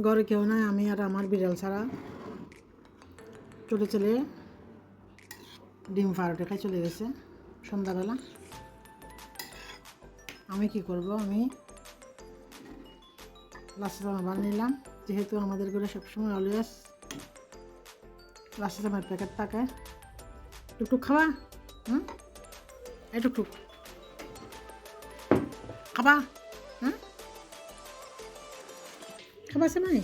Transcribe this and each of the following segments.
ঘরে কেউ নাই, আমি আর আমার বিড়াল ছাড়া। ছোটো ছেলে ডিম ফাড়াটা খাই চলে গেছে সন্ধ্যাবেলা। আমি কি করব, আমি লাচ্ছা চানা বানিয়ে নিলাম, যেহেতু আমাদের ঘরে সবসময় অলওয়েজ লাচ্ছা চানার প্যাকেট থাকে। টুকটুক খাবা? এই টুকটুক খাবা? খাবা আছে নাই?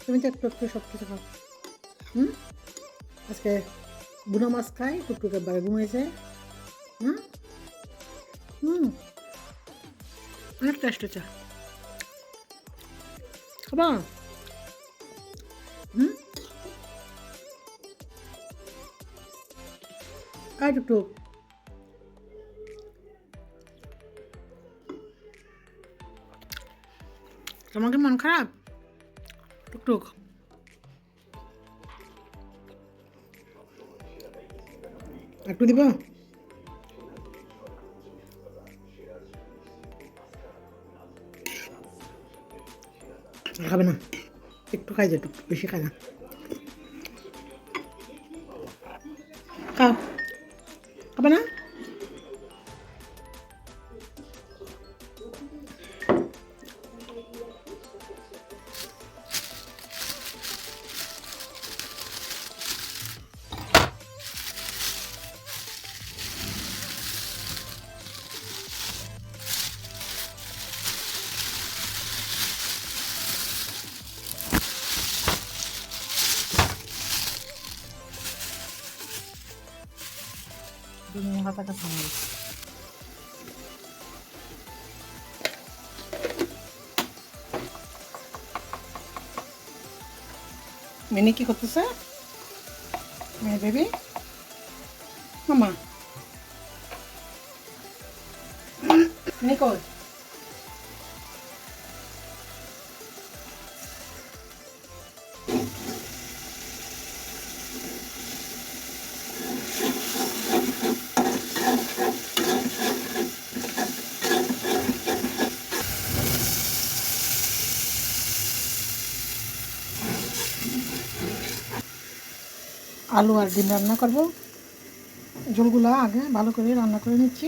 তুমি তো একটু একটু সব কিছু খাও। আজকে বুনো মাছ খাই, টুকটুক একবারে ঘুমিয়েছে। অনেক টেস্ট হচ্ছে। খাবা? আয় টুকটুক, তোমার কি মন খারাপ? টুকটুক একটু দিব? খাবে না? একটু খাই যায়, একটু বেশি খায় না। খাও, খাবে না? হাতাটা থামাল। মিনি কি করতেছে? মেয়ে বেবি মামা মিনি কই? আলু আর ডিম রান্না করব। ঝোলগুলো আগে ভালো করে রান্না করে নিচ্ছি।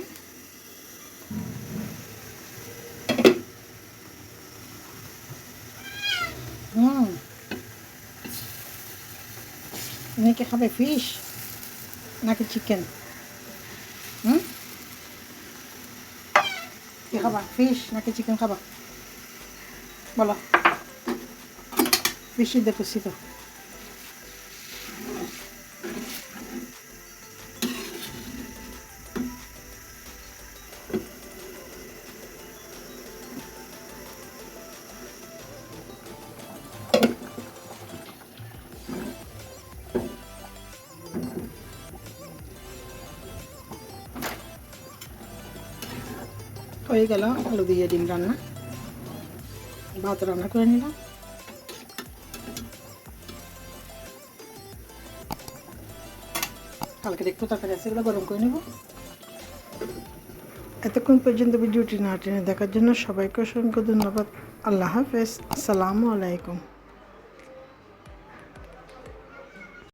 মেয়েকে খাবে ফিশ নাকি চিকেন? কি খাবা, ফিশ নাকি চিকেন খাবা বলো? ফিশই দেখছি তো। হয়ে গেল আলু দিয়ে ডিম রান্না। ভাত রান্না করে নিলাম। কালকে একটু তরকারি আছে, এগুলো গরম করে নেব। এতক্ষণ পর্যন্ত ভিডিওটি না টেনে দেখার জন্য সবাইকে অসংখ্য ধন্যবাদ। আল্লাহ হাফেজ, আসসালামু আলাইকুম।